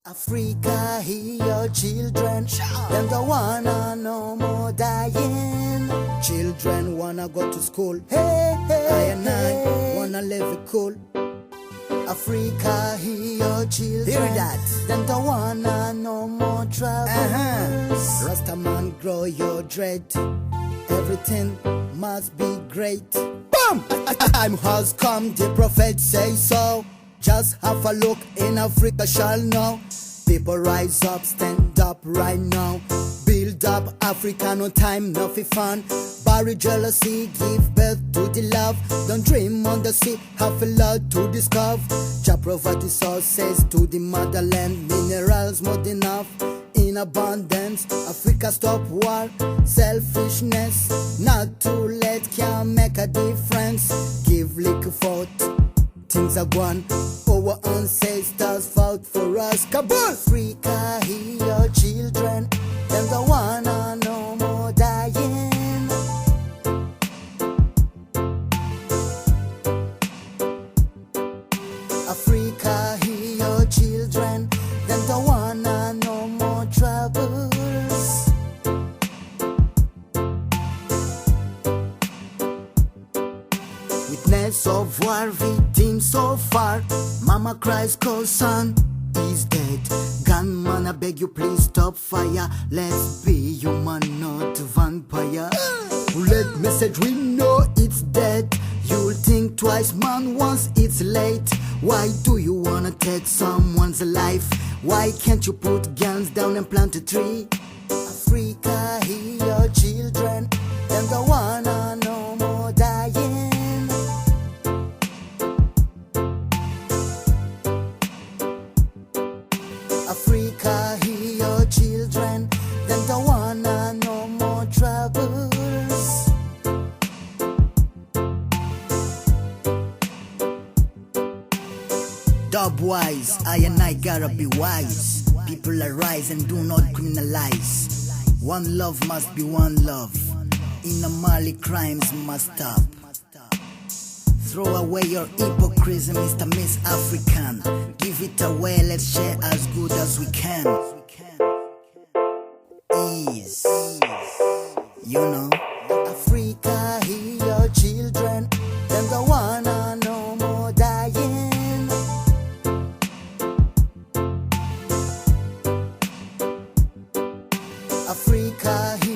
Africa, hear your children. Them don't wanna no more dying. Children wanna go to school. Hey, hey, I and I wanna live it cool. Africa, hear your children. Hear that? Them don't wanna no more troubles. Rastaman, grow your dread. Everything must be great. Boom! Time has come, the prophet say so. Just have a look in Africa, shall know. People rise up, stand up right now. Build up Africa, no time, no for fun. Bury jealousy, give birth to the love. Don't dream on the sea, have a lot to discover. Jah provide the sources to the motherland. Minerals more than enough, in abundance. Africa stop war, selfishness. Not too late can make a difference. Give little thought. Things are gone, our ancestors fought for us. Kabul! Africa, hear your children. Them don't wanna no more dying. Africa, hear your children. Them don't wanna no more troubles. Witness of war, victims so far. Mama cries cause son is dead. Gunman, I beg you please stop fire. Let's be human, not vampire. Bullet message, we know it's dead. You'll think twice, man, once it's late. Why do you wanna take someone's life? Why can't you put guns down and plant a tree? Africa, hear your children. Them don't wanna no more dying. Africa, hear your children. Them don't wanna no more troubles. Dub wise, I and I gotta be wise. People arise and do not criminalize. One love must be one love. In Mali, crimes must stop. Throw away your hypocrisy, Mr. Miss African. Give it away, let's share as good as we can. Ease, you know. Africa, hear your children. Them don't wanna no more dying. Africa, hear